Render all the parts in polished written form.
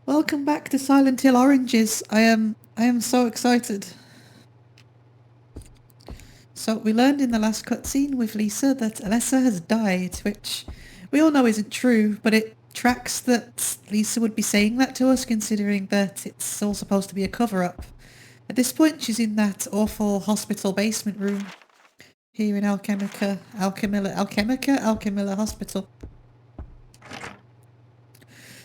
Welcome back to Silent Hill Oranges. I am so excited. So we learned in the last cutscene with Lisa that Alessa has died, which we all know isn't true, but it tracks that Lisa would be saying that to us considering that it's all supposed to be a cover-up. At this point she's in that awful hospital basement room here in Alchemilla Hospital.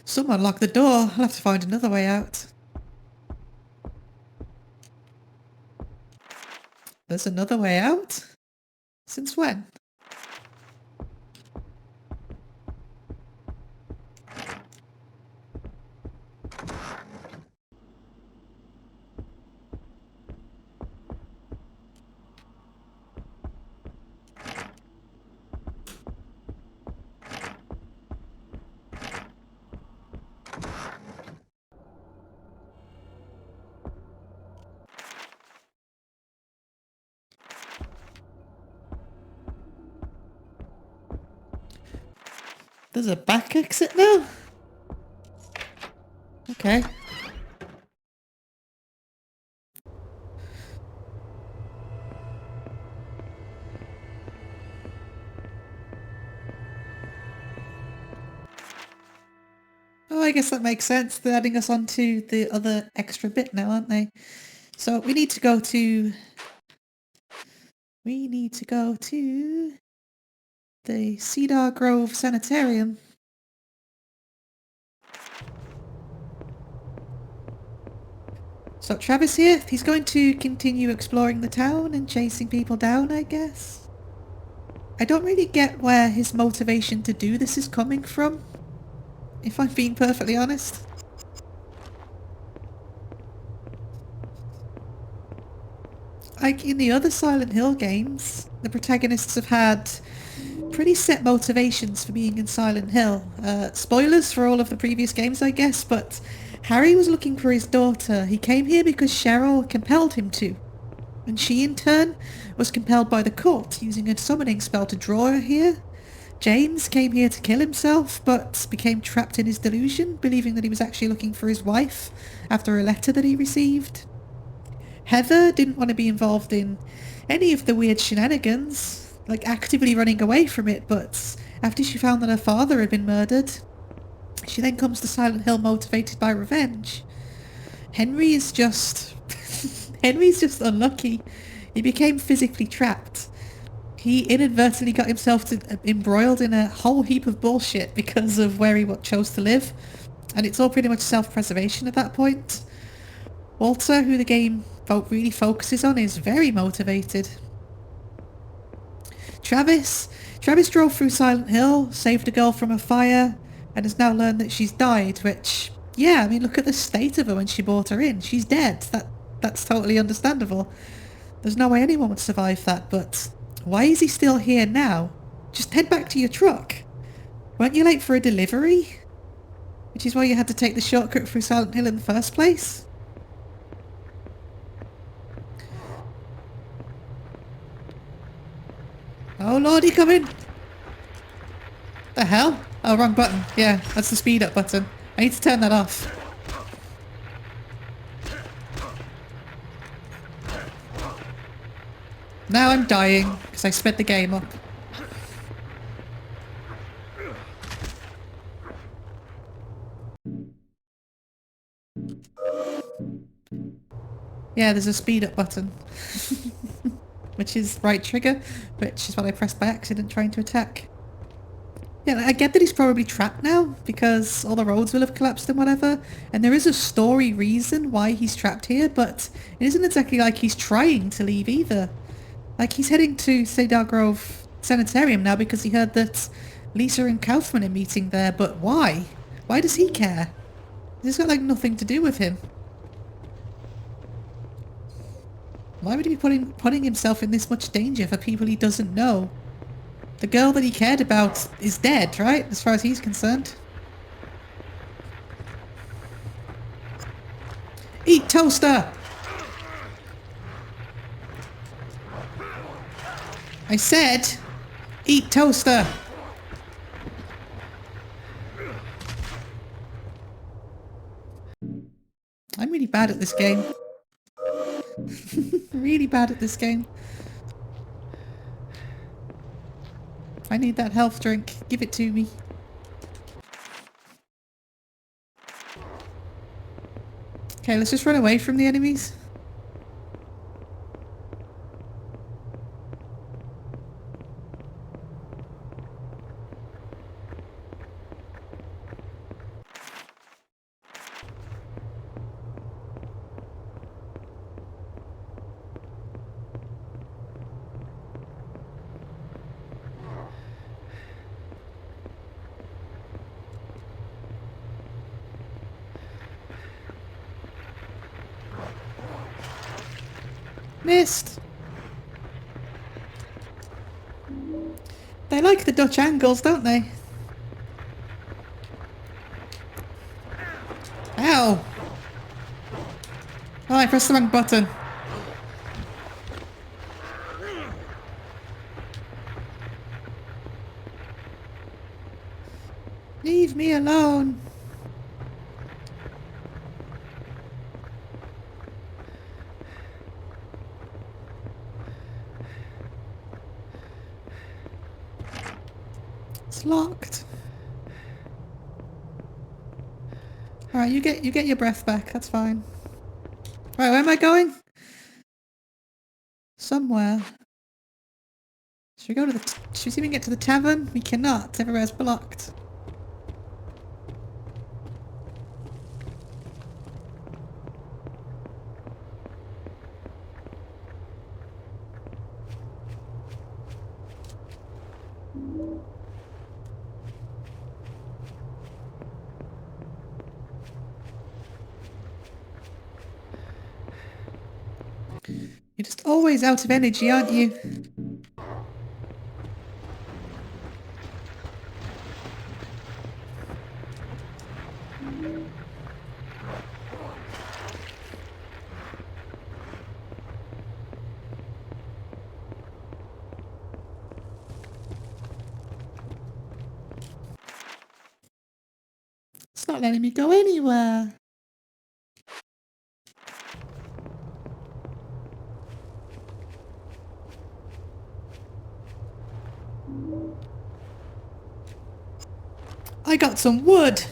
Someone locked the door. I'll have to find another way out. There's another way out? Since when? There's a back exit now? Okay. Oh, I guess that makes sense. They're adding us onto the other extra bit now, aren't they? So we need to go to... the Cedar Grove Sanitarium. So Travis here, he's going to continue exploring the town and chasing people down, I guess. I don't really get where his motivation to do this is coming from, if I'm being perfectly honest. Like in the other Silent Hill games, the protagonists have had pretty set motivations for being in Silent Hill. Spoilers for all of the previous games, I guess, but Harry was looking for his daughter. He came here because Cheryl compelled him to. And she, in turn, was compelled by the court, using a summoning spell to draw her here. James came here to kill himself, but became trapped in his delusion, believing that he was actually looking for his wife after a letter that he received. Heather didn't want to be involved in any of the weird shenanigans, like actively running away from it, but after she found that her father had been murdered, she then comes to Silent Hill motivated by revenge. Henry's just unlucky. He became physically trapped. He inadvertently got himself embroiled in a whole heap of bullshit because of where he chose to live, and it's all pretty much self-preservation at that point. Walter, who the game really focuses on, is very motivated. Travis drove through Silent Hill, saved a girl from a fire, and has now learned that she's died, which, yeah, I mean, look at the state of her when she brought her in. She's dead. That's totally understandable. There's no way anyone would survive that, but why is he still here now? Just head back to your truck. Weren't you late for a delivery? Which is why you had to take the shortcut through Silent Hill in the first place? Oh lordy, coming! The hell? Oh, wrong button. Yeah, that's the speed up button. I need to turn that off. Now I'm dying because I sped the game up. Yeah, there's a speed up button. Which is right trigger, which is what I pressed by accident trying to attack. Yeah, I get that he's probably trapped now, because all the roads will have collapsed and whatever, and there is a story reason why he's trapped here, but it isn't exactly like he's trying to leave either. Like, he's heading to Cedar Grove Sanitarium now because he heard that Lisa and Kaufman are meeting there, but why? Why does he care? This has got, like, nothing to do with him. Why would he be putting himself in this much danger for people he doesn't know? The girl that he cared about is dead, right? As far as he's concerned. Eat toaster! I said, eat toaster! I'm really bad at this game. Really bad at this game. I need that health drink. Give it to me. Okay, let's just run away from the enemies. Missed! They like the Dutch angles, don't they? Ow! Oh, I pressed the wrong button. Leave me alone. It's locked. Alright, you get your breath back, that's fine. Right, where am I going? Somewhere. Should we go to the should we see if we can get to the tavern? We cannot, everywhere's blocked. You're just always out of energy, aren't you? It's not letting me go anywhere. I got some wood.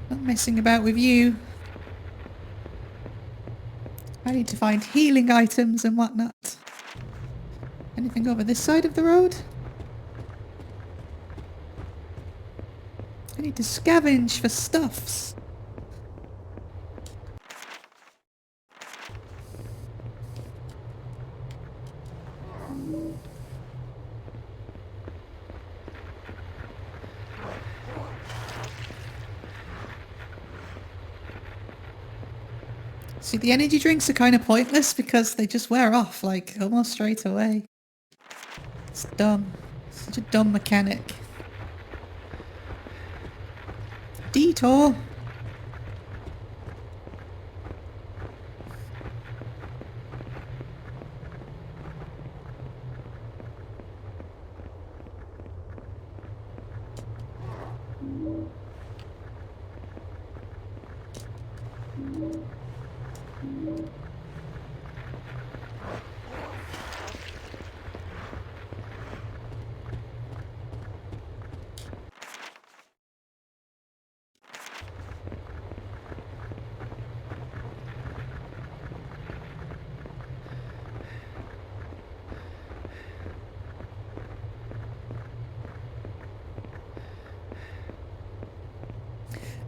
Not messing about with you. I need to find healing items and whatnot. Anything over this side of the road? I need to scavenge for stuffs. See, the energy drinks are kind of pointless because they just wear off, like, almost straight away. It's dumb. Such a dumb mechanic. Detour!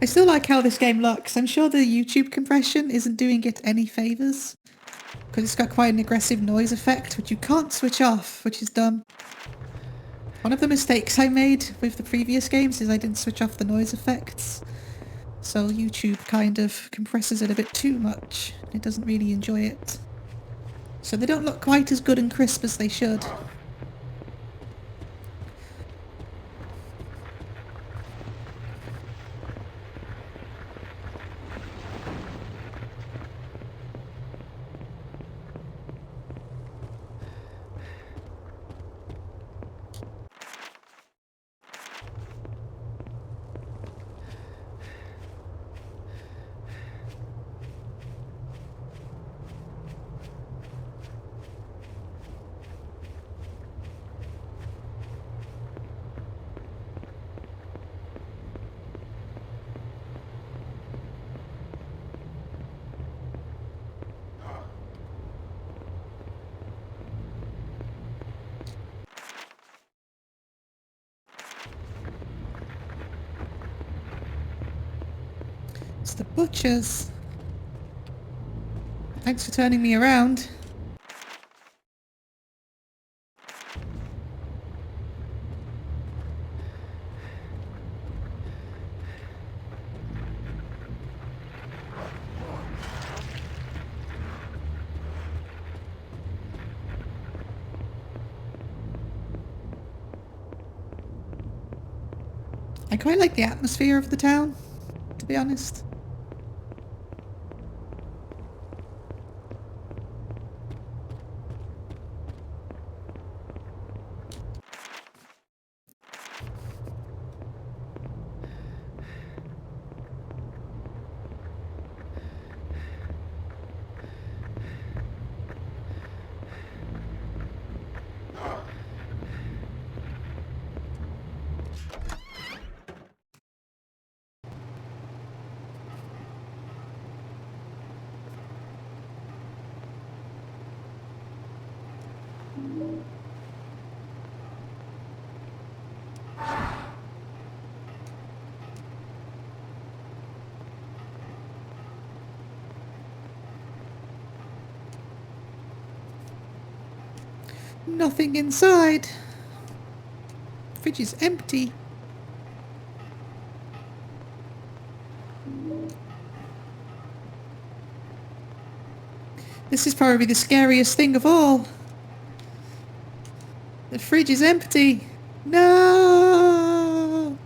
I still like how this game looks. I'm sure the YouTube compression isn't doing it any favours. Because it's got quite an aggressive noise effect, which you can't switch off, which is dumb. One of the mistakes I made with the previous games is I didn't switch off the noise effects. So YouTube kind of compresses it a bit too much. It doesn't really enjoy it. So they don't look quite as good and crisp as they should. It's the butchers. Thanks for turning me around. I quite like the atmosphere of the town, to be honest. Nothing inside. Fridge is empty. This is probably the scariest thing of all. The fridge is empty. No!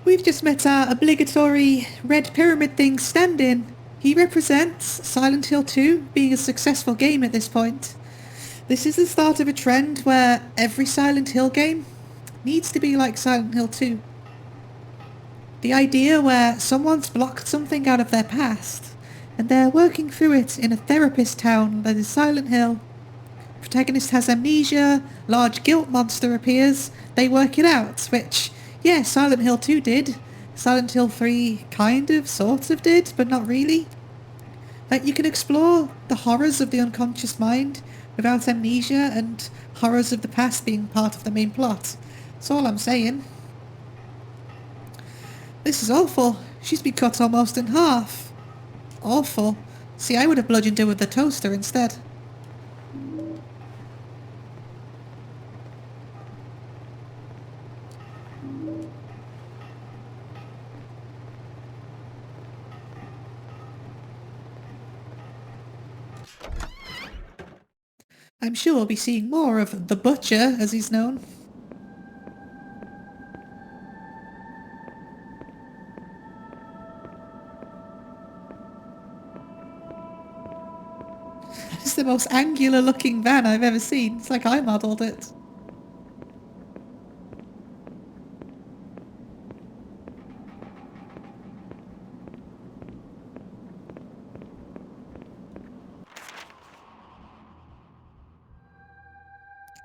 We've just met our obligatory red pyramid thing stand-in. He represents Silent Hill 2 being a successful game at this point. This is the start of a trend where every Silent Hill game needs to be like Silent Hill 2. The idea where someone's blocked something out of their past and they're working through it in a therapist town that is Silent Hill. Protagonist has amnesia, large guilt monster appears, they work it out, which, yeah, Silent Hill 2 did. Silent Hill 3 kind of, sort of did, but not really. Like, you can explore the horrors of the unconscious mind without amnesia and horrors of the past being part of the main plot. That's all I'm saying. This is awful. She's been cut almost in half. Awful. See, I would have bludgeoned her with the toaster instead. I'm sure we'll be seeing more of the Butcher, as he's known. It's the most angular looking van I've ever seen. It's like I modelled it.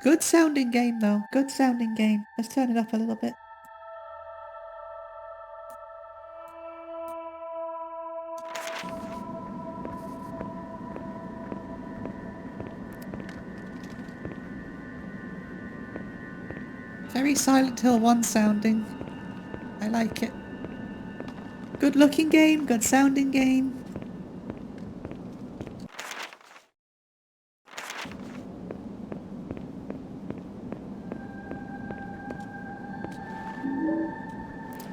Good sounding game though, good sounding game. Let's turn it up a little bit. Very Silent Hill 1 sounding. I like it. Good looking game, good sounding game.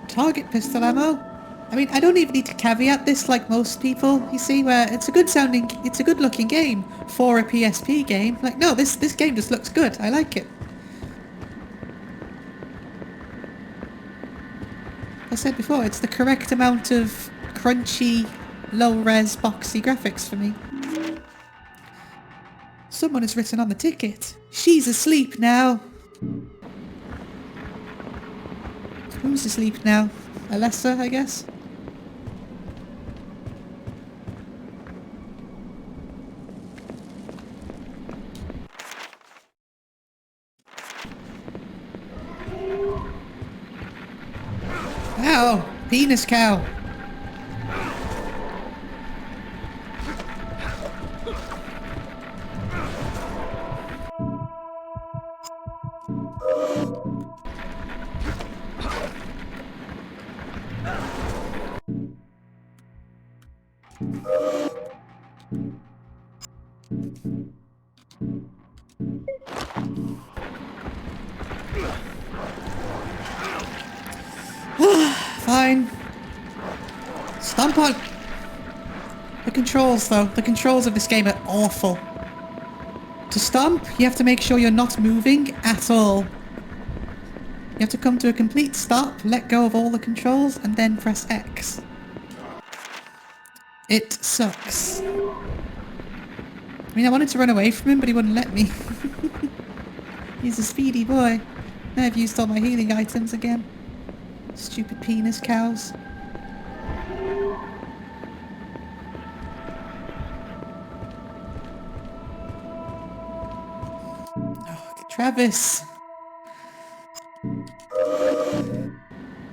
Target pistol ammo. I mean, I don't even need to caveat this like most people, you see, where it's a good sounding, it's a good looking game for a PSP game. Like, no, this game just looks good. I like it. I said before, it's the correct amount of crunchy, low-res, boxy graphics for me. Someone has written on the ticket, "She's asleep now." Who's asleep now? Alessa, I guess? Ow! Penis cow! Fine. Stomp on! The controls, though. The controls of this game are awful. To stomp, you have to make sure you're not moving at all. You have to come to a complete stop, let go of all the controls, and then press X. It sucks. I mean, I wanted to run away from him, but he wouldn't let me. He's a speedy boy. Now I've used all my healing items again. Stupid penis cows. Oh, Travis.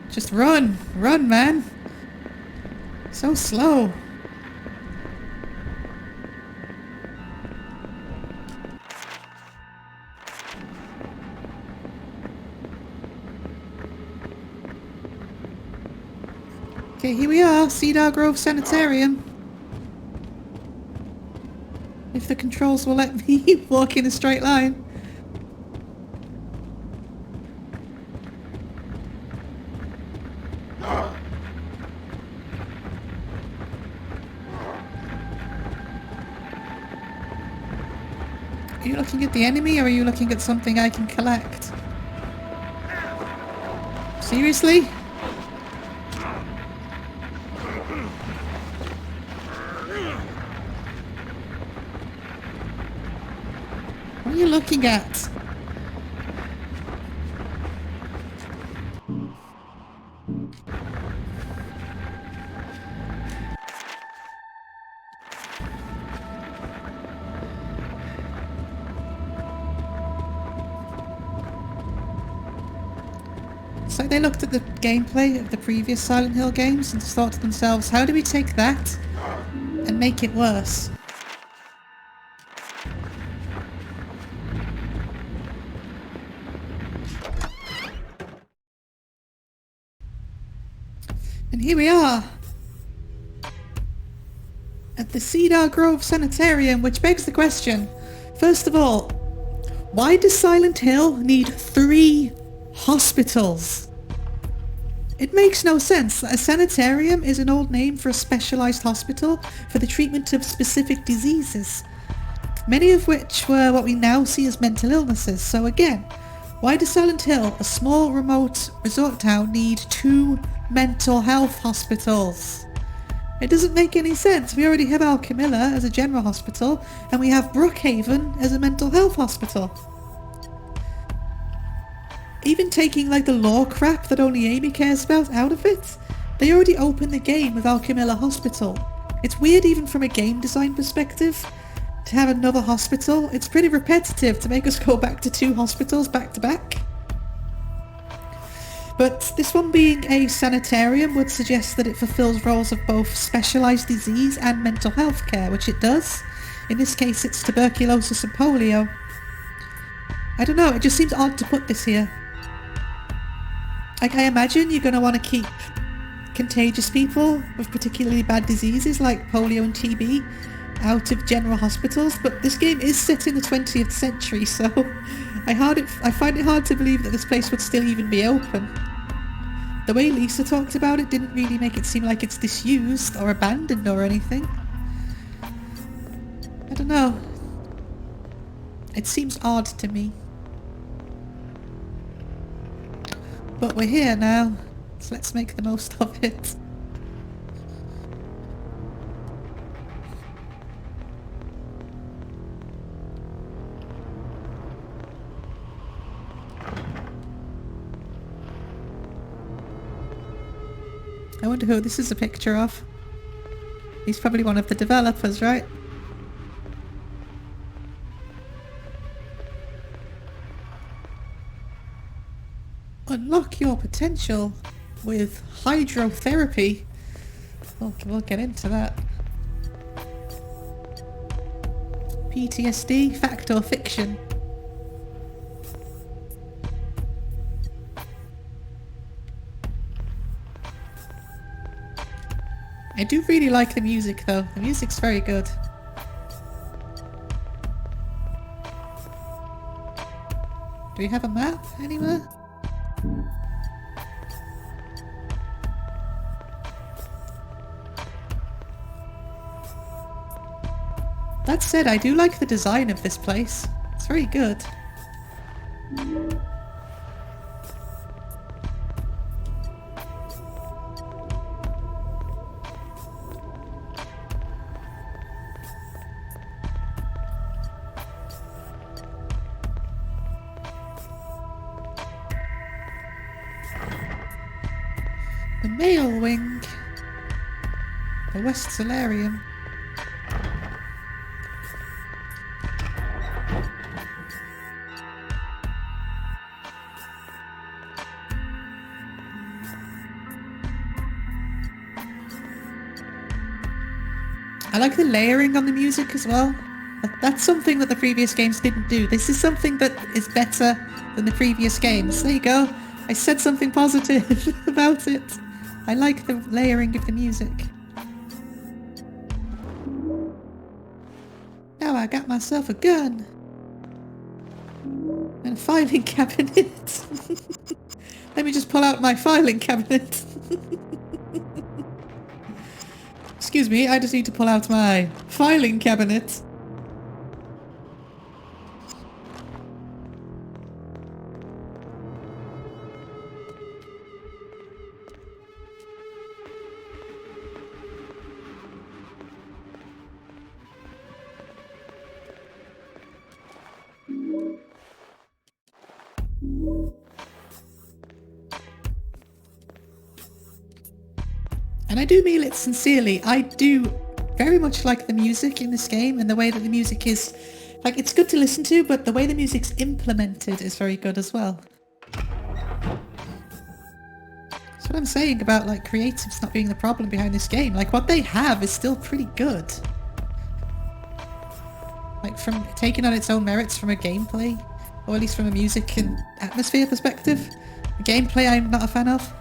Just run. Run, man. So slow. Okay, here we are, Cedar Grove Sanitarium. If the controls will let me walk in a straight line. Are you looking at the enemy, or are you looking at something I can collect? Seriously? What are you looking at? It's like they looked at the gameplay of the previous Silent Hill games and thought to themselves, how do we take that and make it worse? And here we are at the Cedar Grove Sanitarium, which begs the question, first of all, why does Silent Hill need 3 hospitals? It makes no sense. A sanitarium is an old name for a specialised hospital for the treatment of specific diseases, many of which were what we now see as mental illnesses. So again, why does Silent Hill, a small remote resort town, need 2 mental health hospitals? It doesn't make any sense. We already have Alchemilla as a general hospital, and we have Brookhaven as a mental health hospital. Even taking like the lore crap that only Amy cares about out of it, they already opened the game with Alchemilla Hospital. It's weird even from a game design perspective to have another hospital. It's pretty repetitive to make us go back to 2 hospitals back to back. But this one being a sanitarium would suggest that it fulfills roles of both specialised disease and mental health care, which it does. In this case it's tuberculosis and polio. I don't know, it just seems odd to put this here. Like, I imagine you're going to want to keep contagious people with particularly bad diseases like polio and TB out of general hospitals, but this game is set in the 20th century, so I find it hard to believe that this place would still even be open. The way Lisa talked about it didn't really make it seem like it's disused or abandoned or anything. I don't know. It seems odd to me. But we're here now, so let's make the most of it. I wonder who this is a picture of. He's probably one of the developers, right? Unlock your potential. with hydrotherapy. We'll get into that. PTSD, fact or fiction? I do really like the music though. The music's very good. Do we have a map anywhere? That said, I do like the design of this place. It's very good. The male wing. The West Solarium. I like the layering on the music as well. That's something that the previous games didn't do. This is something that is better than the previous games. There you go. I said something positive about it. I like the layering of the music. Now I got myself a gun. And a filing cabinet. Let me just pull out my filing cabinet. Excuse me, I just need to pull out my filing cabinet. And I do mean it sincerely. I do very much like the music in this game and the way that the music is... Like, it's good to listen to, but the way the music's implemented is very good as well. That's what I'm saying about, like, creatives not being the problem behind this game. Like, what they have is still pretty good. Like, from taking on its own merits from a gameplay, or at least from a music and atmosphere perspective. The gameplay I'm not a fan of.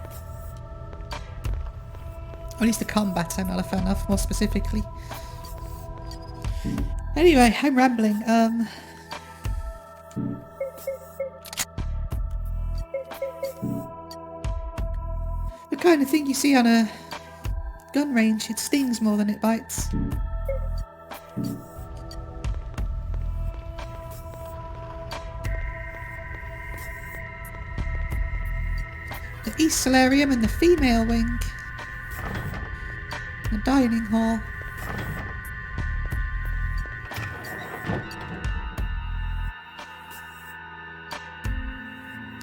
Or at least the combat I'm not a fan of, more specifically. Anyway, I'm rambling. The kind of thing you see on a gun range. It stings more than it bites. The East Solarium and the female wing. The dining hall.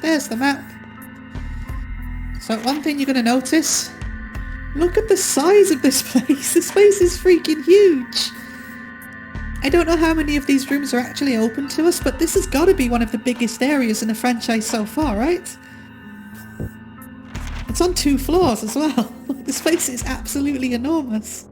There's the map. So one thing you're going to notice, look at the size of this place. This place is freaking huge. I don't know how many of these rooms are actually open to us, but this has got to be one of the biggest areas in the franchise so far, right? It's on 2 floors as well. This place is absolutely enormous.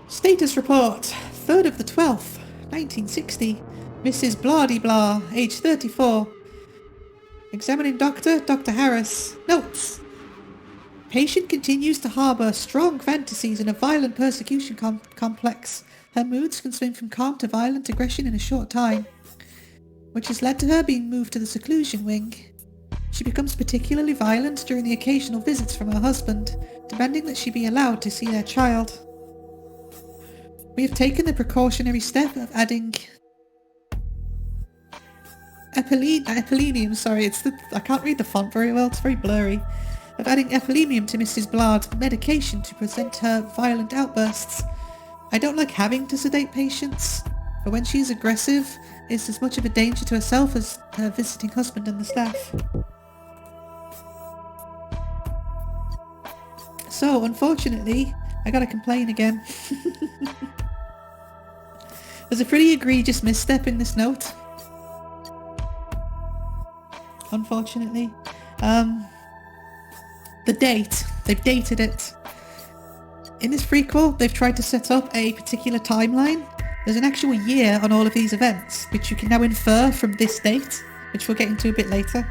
Status report. 3rd of the 12th, 1960. Mrs. Blah-de-Blah, age 34. Examining doctor, Dr. Harris. Notes. Patient continues to harbour strong fantasies and a violent persecution complex. Her moods can swing from calm to violent aggression in a short time, which has led to her being moved to the seclusion wing. She becomes particularly violent during the occasional visits from her husband, demanding that she be allowed to see their child. We have taken the precautionary step of adding epilenium, sorry, I can't read the font very well, it's very blurry. Of adding epilenium to Mrs. Blard's medication to prevent her violent outbursts. I don't like having to sedate patients, but when she is aggressive, it's as much of a danger to herself as her visiting husband and the staff. So, unfortunately, I gotta complain again. There's a pretty egregious misstep in this note. Unfortunately. The date. They've dated it. In this prequel, they've tried to set up a particular timeline. There's an actual year on all of these events, which you can now infer from this date, which we'll get into a bit later.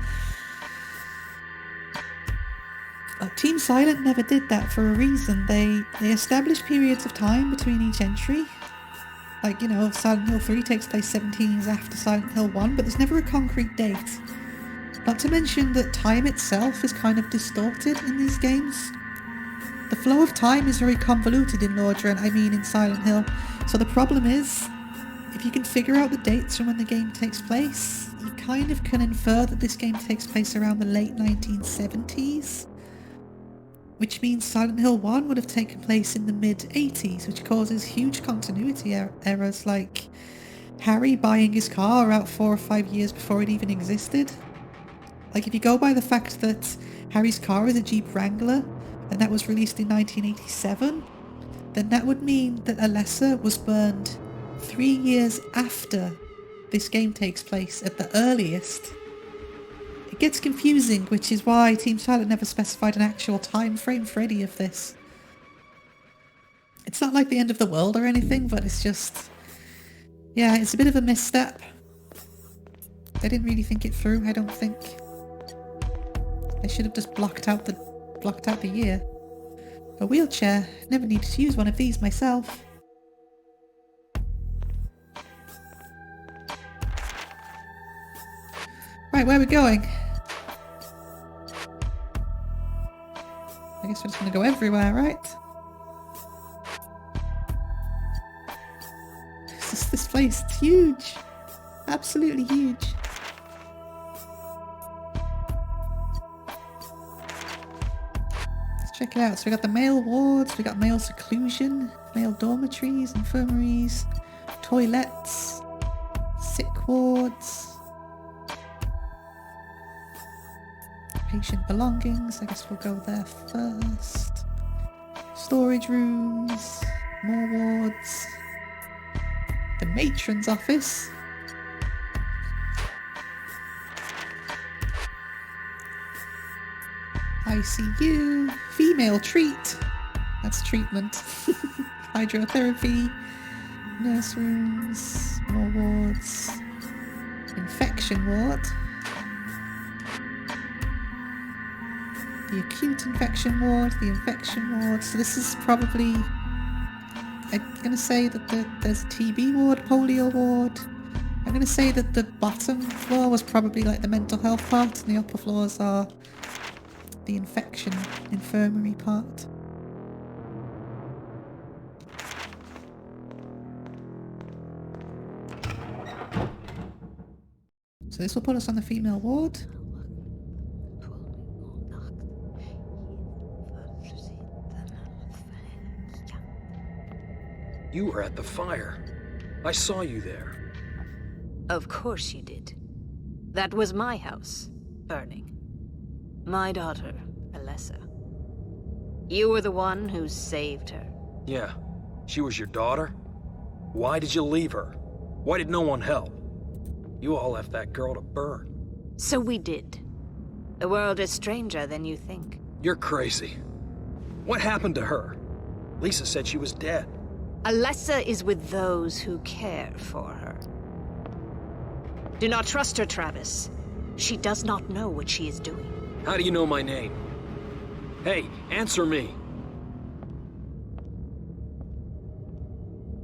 Team Silent never did that for a reason. They established periods of time between each entry. Like, you know, Silent Hill 3 takes place 17 years after Silent Hill 1, but there's never a concrete date. Not to mention that time itself is kind of distorted in these games. The flow of time is very convoluted in Lordran, I mean in Silent Hill. So the problem is, if you can figure out the dates from when the game takes place, you kind of can infer that this game takes place around the late 1970s. Which means Silent Hill 1 would have taken place in the mid-80s, which causes huge continuity errors, like Harry buying his car about 4 or 5 years before it even existed. Like, if you go by the fact that Harry's car is a Jeep Wrangler, and that was released in 1987, then that would mean that Alessa was burned 3 years after this game takes place at the earliest. It gets confusing, which is why Team Silent never specified an actual time frame for any of this. It's not like the end of the world or anything, but it's just... yeah, it's a bit of a misstep. They didn't really think it through, I don't think. They should have just blocked out the year. A wheelchair. Never needed to use one of these myself. Right, where are we going? I guess we're just gonna go everywhere, right? This place, it's huge. Absolutely huge. Let's check it out. So we got the male wards, we got male seclusion, male dormitories, infirmaries, toilets, sick wards, patient belongings. I guess we'll go there first. Storage rooms, more wards, the matron's office. ICU, female treat, that's treatment, hydrotherapy, nurse rooms, more wards, infection ward, the acute infection ward, the infection ward. So this is probably, I'm going to say that there's a TB ward, polio ward. I'm going to say that the bottom floor was probably like the mental health part, and the upper floors are the infirmary part. So this will put us on the female ward. You were at the fire. I saw you there. Of course you did. That was my house, burning. My daughter, Alessa. You were the one who saved her. Yeah. She was your daughter? Why did you leave her? Why did no one help? You all left that girl to burn. So we did. The world is stranger than you think. You're crazy. What happened to her? Lisa said she was dead. Alessa is with those who care for her. Do not trust her, Travis. She does not know what she is doing. How do you know my name? Hey, answer me.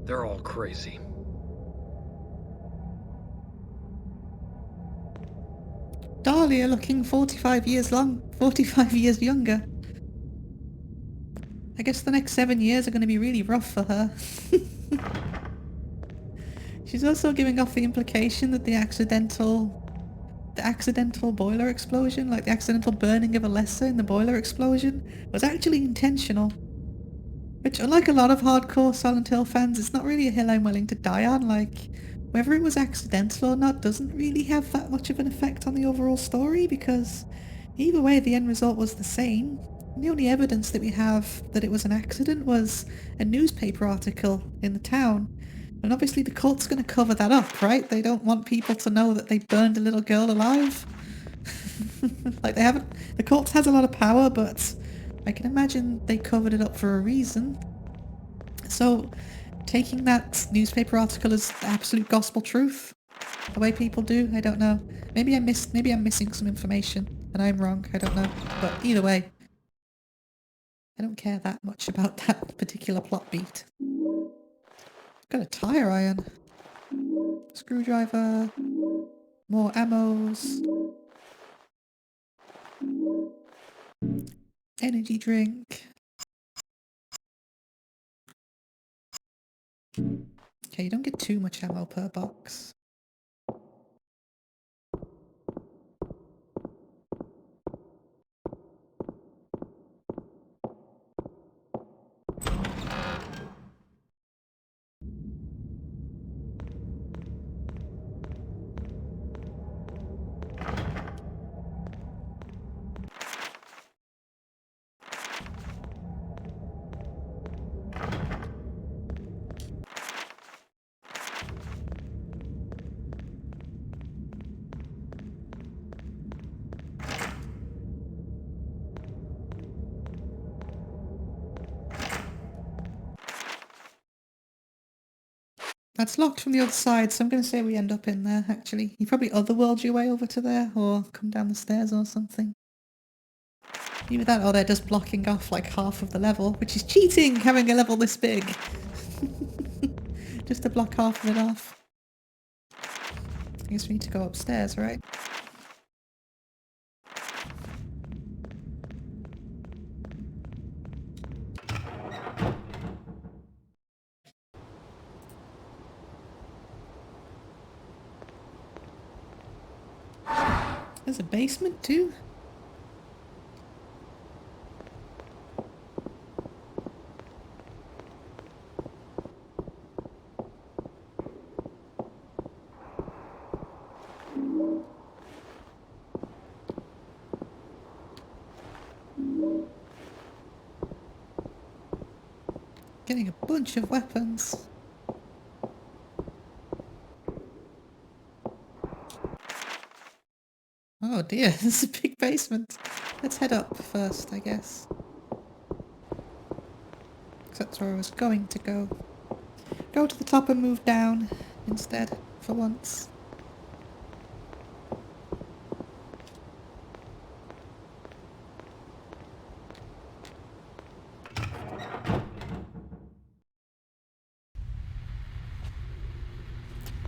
They're all crazy. Dahlia looking 45 years younger. I guess the next 7 years are going to be really rough for her. She's also giving off the implication that the accidental boiler explosion, like the accidental burning of Alessa in the boiler explosion, was actually intentional. Which, unlike a lot of hardcore Silent Hill fans, it's not really a hill I'm willing to die on. Like, whether it was accidental or not doesn't really have that much of an effect on the overall story, because either way the end result was the same. The only evidence that we have that it was an accident was a newspaper article in the town. And obviously the cult's going to cover that up, right? They don't want people to know that they burned a little girl alive. Like they haven't... The cult has a lot of power, but I can imagine they covered it up for a reason. So, taking that newspaper article as absolute gospel truth, the way people do, I don't know. Maybe I'm missing some information, and I'm wrong, I don't know. But either way, I don't care that much about that particular plot beat. Got a tire iron. Screwdriver. More ammos. Energy drink. Okay, you don't get too much ammo per box. That's locked from the other side, so I'm going to say we end up in there, actually. You probably otherworld your way over to there, or come down the stairs or something. Either that or they're just blocking off like half of the level, which is cheating, having a level this big. Just to block half of it off. I guess we need to go upstairs, right? There's a basement too? Getting a bunch of weapons. Oh dear, this is a big basement. Let's head up first, I guess. 'Cause that's where I was going to go. Go to the top and move down instead, for once.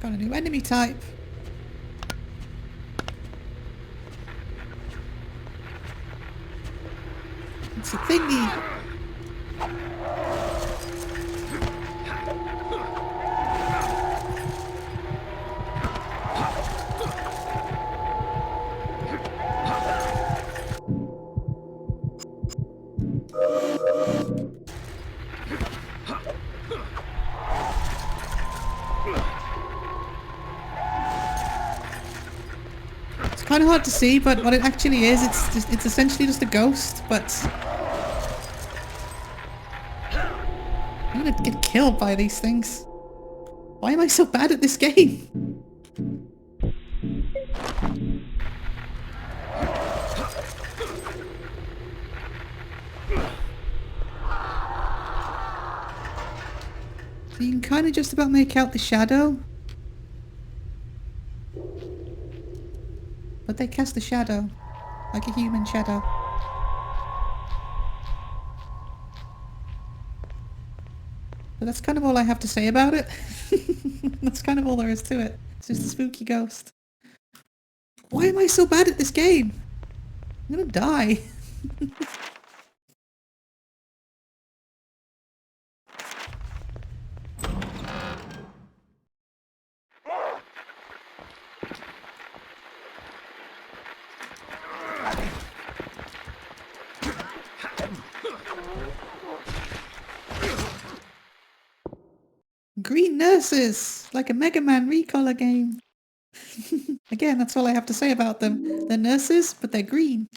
Got a new enemy type. It's a thingy. Kind of hard to see, but what it actually is, it's essentially just a ghost, but I'm gonna get killed by these things. Why am I so bad at this game? So you can kind of just about make out the shadow. But they cast a shadow, like a human shadow. But that's kind of all I have to say about it. That's kind of all there is to it. It's just a spooky ghost. Why am I so bad at this game? I'm gonna die. Green nurses! Like a Mega Man recolor game. Again, that's all I have to say about them. They're nurses, but they're green.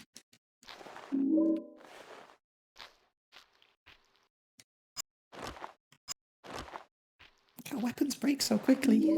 How weapons break so quickly.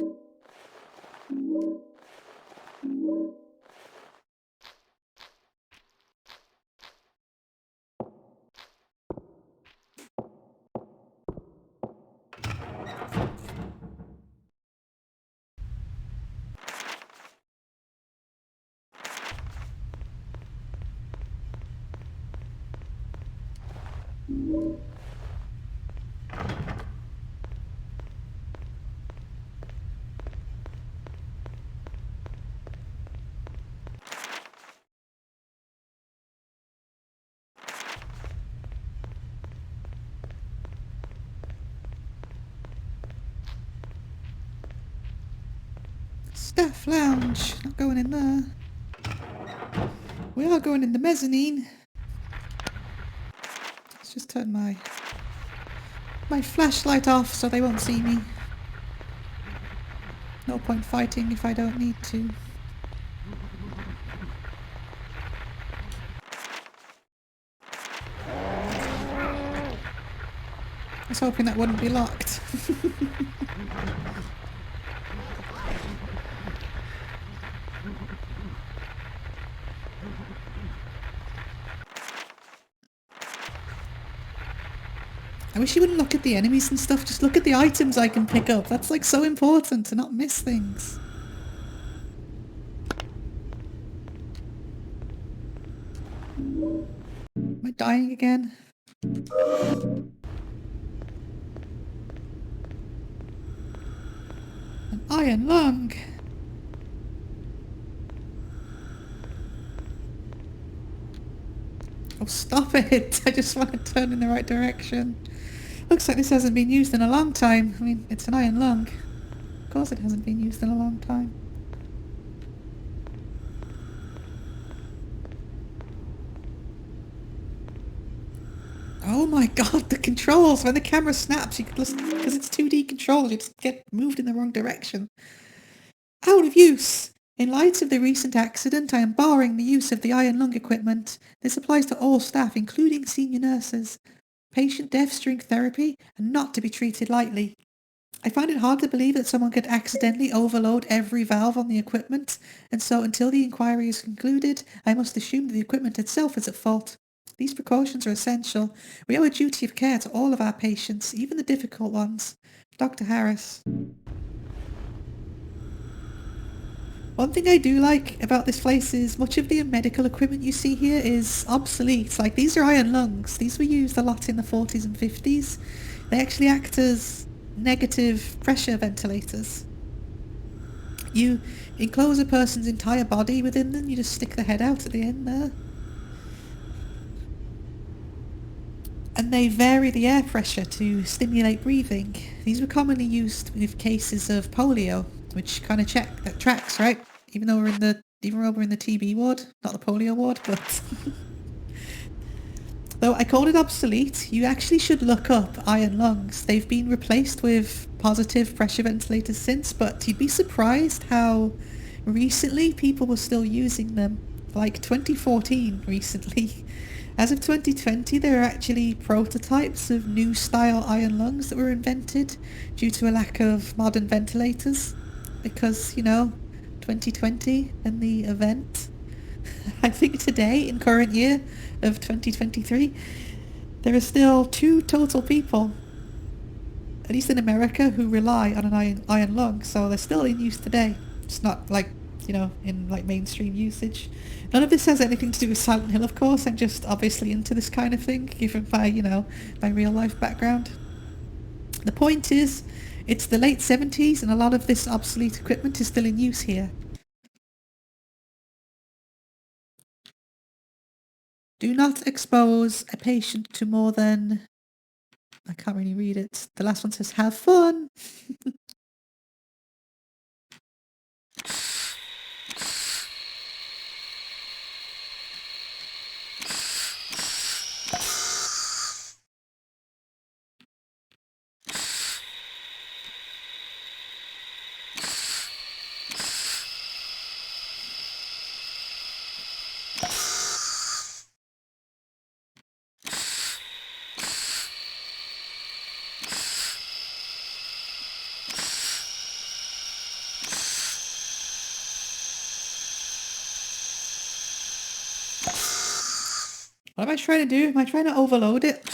Staff lounge. Not going in there. We are going in the mezzanine. Let's just turn my flashlight off so they won't see me. No point fighting if I don't need to. I was hoping that wouldn't be locked. I wish you wouldn't look at the enemies and stuff, just look at the items I can pick up. That's like so important to not miss things. Am I dying again? An iron lung! Oh, stop it! I just want to turn in the right direction. Looks like this hasn't been used in a long time. I mean, it's an iron lung. Of course it hasn't been used in a long time. Oh my god, the controls! When the camera snaps, you could listen, because it's 2D controls, you just get moved in the wrong direction. Out of use! In light of the recent accident, I am barring the use of the iron lung equipment. This applies to all staff, including senior nurses. Patient deaths during therapy are not to be treated lightly. I find it hard to believe that someone could accidentally overload every valve on the equipment, and so until the inquiry is concluded, I must assume that the equipment itself is at fault. These precautions are essential. We owe a duty of care to all of our patients, even the difficult ones. Dr. Harris. One thing I do like about this place is much of the medical equipment you see here is obsolete. Like, these are iron lungs. These were used a lot in the 40s and 50s. They actually act as negative pressure ventilators. You enclose a person's entire body within them, you just stick the head out at the end there. And they vary the air pressure to stimulate breathing. These were commonly used with cases of polio, which kind of tracks, right? Even though we're in the TB ward, not the polio ward, but though I called it obsolete, you actually should look up iron lungs. They've been replaced with positive pressure ventilators since, but you'd be surprised how recently people were still using them. Like 2014 recently. As of 2020, there are actually prototypes of new style iron lungs that were invented due to a lack of modern ventilators. Because, 2020 and the event. I think today, in current year of 2023, there are still 2 total people, at least in America, who rely on an iron lung, so they're still in use today. It's not like, in like mainstream usage. None of this has anything to do with Silent Hill, of course. I'm just obviously into this kind of thing, given my, my real life background. The point is, it's the late 70s and a lot of this obsolete equipment is still in use here. Do not expose a patient to more than... I can't really read it. The last one says, have fun! What am I trying to do? Am I trying to overload it?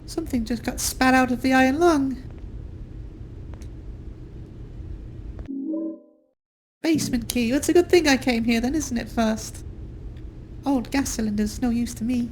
Something just got spat out of the iron lung. Basement key. Well, it's a good thing I came here then, isn't it, first? Old gas cylinders, no use to me.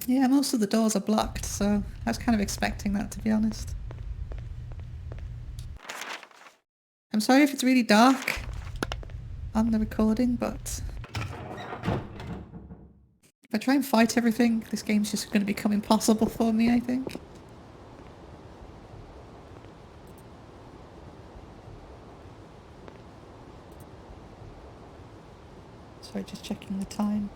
Yeah, most of the doors are blocked, so I was kind of expecting that, to be honest. I'm sorry if it's really dark on the recording, but if I try and fight everything, this game's just going to become impossible for me, I think. Sorry, just checking the time.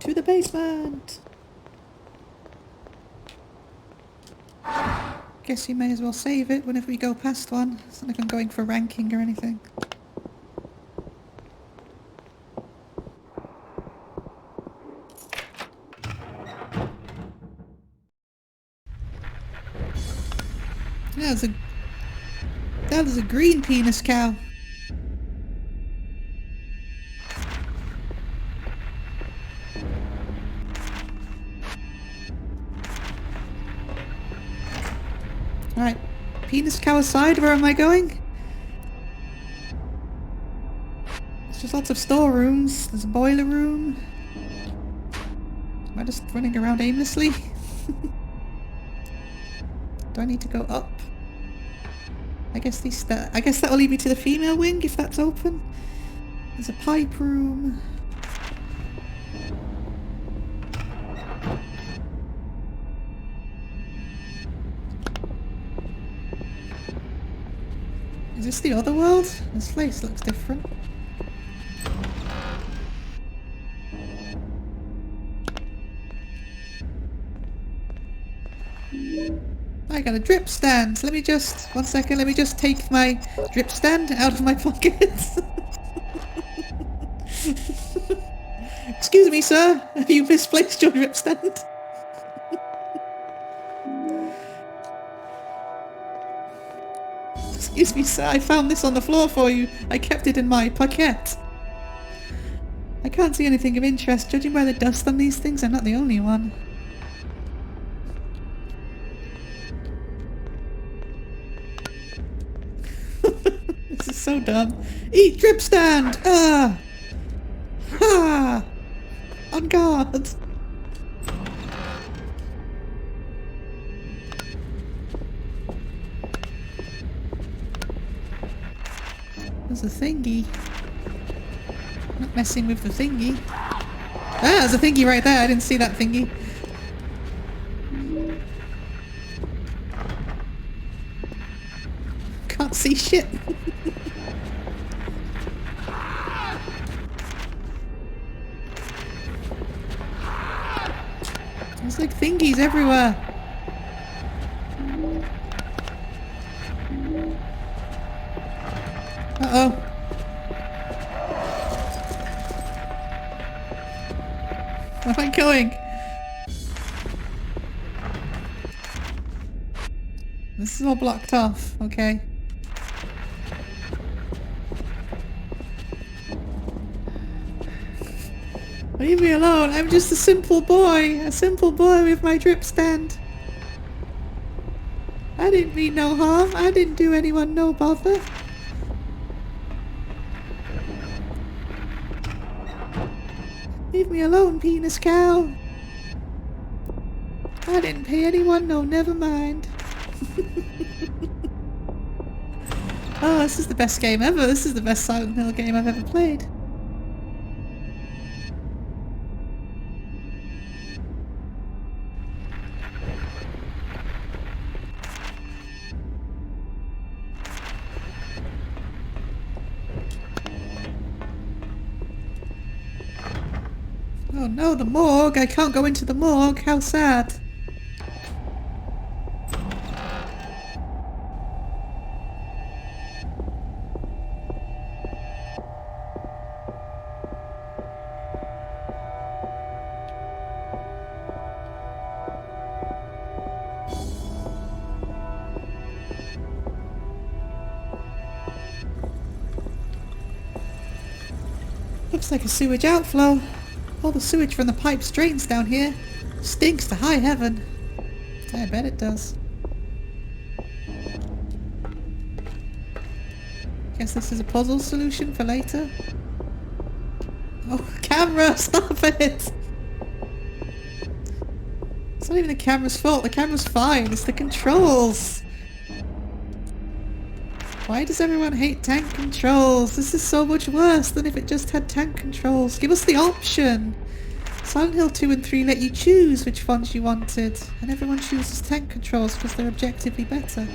To the basement! Guess you may as well save it whenever we go past one. It's not like I'm going for ranking or anything. That was a green penis cow. Alright, penis cow aside, where am I going? There's just lots of storerooms. There's a boiler room. Am I just running around aimlessly? Do I need to go up? I guess that'll lead me to the female wing if that's open. There's a pipe room. Is this the other world? This place looks different. I got a drip stand. Let me just... one second, let me just take my drip stand out of my pocket. Excuse me, sir. Have you misplaced your drip stand? Excuse me, sir. I found this on the floor for you. I kept it in my pocket. I can't see anything of interest. Judging by the dust on these things, I'm not the only one. This is so dumb. Eat drip stand! Ah! Ha! On guard! There's a thingy. I'm not messing with the thingy. Ah, there's a thingy right there. I didn't see that thingy. Can't see shit. There's like thingies everywhere. Uh-oh. Where am I going? This is all blocked off, okay. Leave me alone, I'm just a simple boy with my drip stand. I didn't mean no harm, I didn't do anyone no bother. Leave me alone, penis cow. I didn't pay anyone, no, never mind. Oh, this is the best game ever. This is the best Silent Hill game I've ever played. Oh no, the morgue! I can't go into the morgue! How sad! Looks like a sewage outflow. All the sewage from the pipes drains down here. Stinks to high heaven. I bet it does. Guess this is a puzzle solution for later. Oh, camera! Stop it! It's not even the camera's fault. The camera's fine. It's the controls. Why does everyone hate tank controls? This is so much worse than if it just had tank controls. Give us the option! Silent Hill 2 and 3 let you choose which ones you wanted, and everyone chooses tank controls because they're objectively better.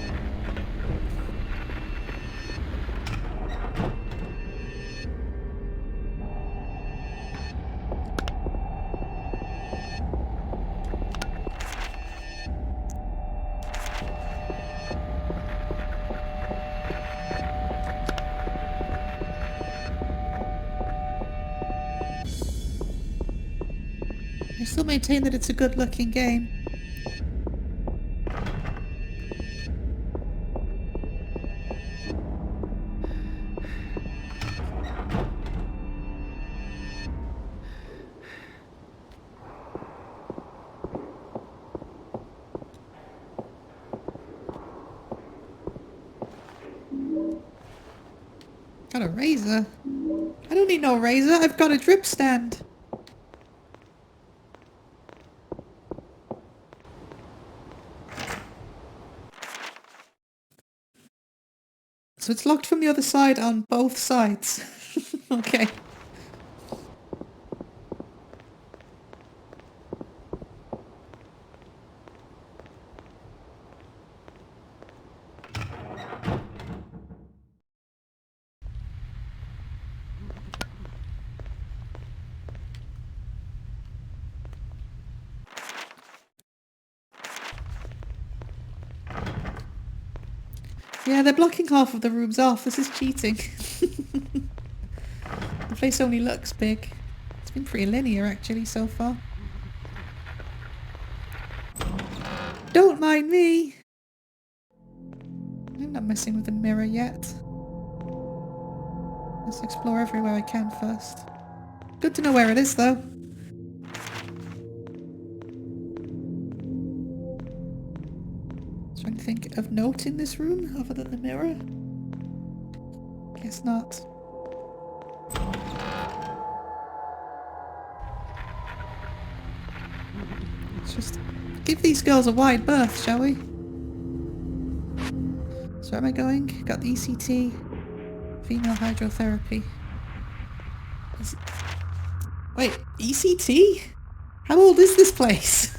I still maintain that it's a good looking game. Got a razor? I don't need no razor, I've got a drip stand. So it's locked from the other side on both sides. Okay. Yeah, they're blocking half of the rooms off. This is cheating. The place only looks big. It's been pretty linear actually so far. Don't mind me! I'm not messing with the mirror yet. Let's explore everywhere I can first. Good to know where it is though. Trying to think of note in this room other than the mirror. Guess not. Let's just give these girls a wide berth, shall we? So where am I going? Got the ECT, female hydrotherapy. Wait, ECT? How old is this place?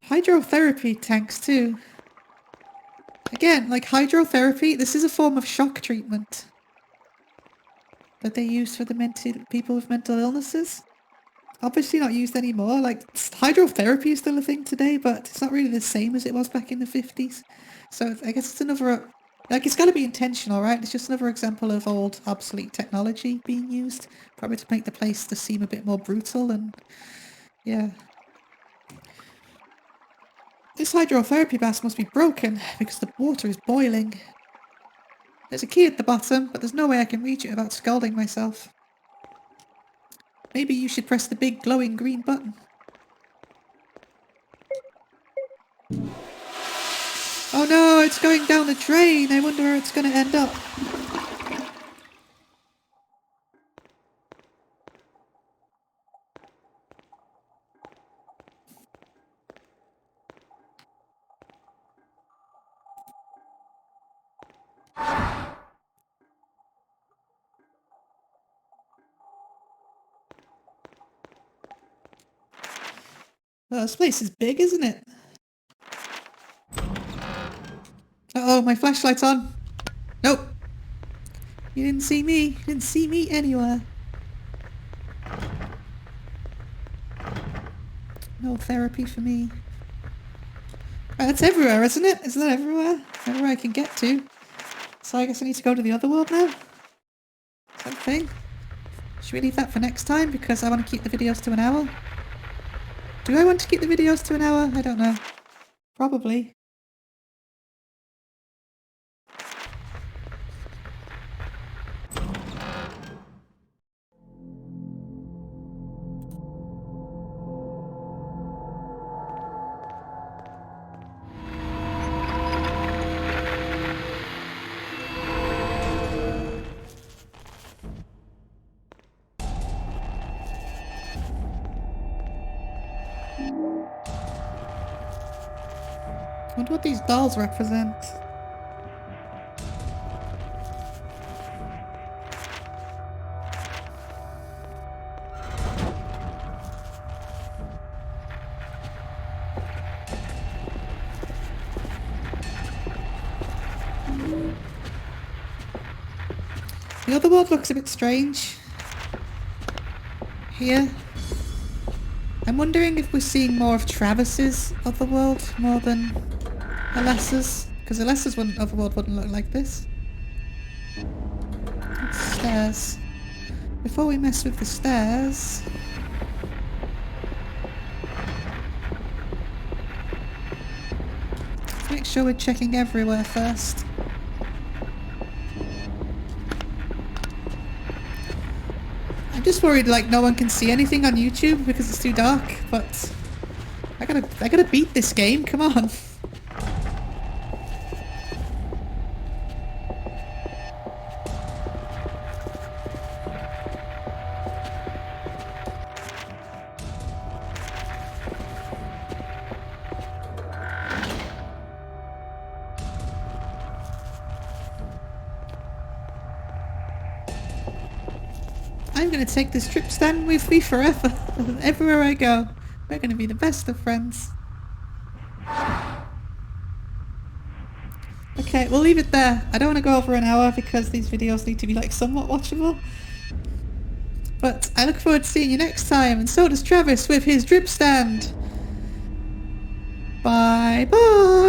Hydrotherapy tanks too. Again, like hydrotherapy, this is a form of shock treatment that they use for the people with mental illnesses. Obviously not used anymore. Like, hydrotherapy is still a thing today, but it's not really the same as it was back in the 50s. So I guess it's another... Like, it's got to be intentional, right? It's just another example of old, obsolete technology being used. Probably to make the place to seem a bit more brutal and... Yeah. This hydrotherapy bath must be broken, because the water is boiling. There's a key at the bottom, but there's no way I can reach it without scalding myself. Maybe you should press the big glowing green button. Oh no, it's going down the drain. I wonder where it's going to end up. Oh, this place is big, isn't it? Uh-oh, my flashlight's on. Nope. You didn't see me. You didn't see me anywhere. No therapy for me. Right, that's everywhere, isn't it? Isn't that everywhere? Everywhere I can get to. So I guess I need to go to the other world now? Is that a thing? Should we leave that for next time? Because I want to keep the videos to an hour. Do I want to keep the videos to an hour? I don't know. Probably. I wonder what these dolls represent. The other world looks a bit strange. Here. I'm wondering if we're seeing more of Travis's otherworld more than Alessa's. Because Alessa's otherworld wouldn't look like this. Stairs. Before we mess with the stairs... let's make sure we're checking everywhere first. I'm just worried like no one can see anything on YouTube because it's too dark, but I gotta beat this game, come on. I'm gonna take this trip stand with me forever. Everywhere I go. We're gonna be the best of friends. Okay, we'll leave it there. I don't want to go over an hour because these videos need to be like somewhat watchable. But I look forward to seeing you next time, and so does Travis with his drip stand. Bye bye!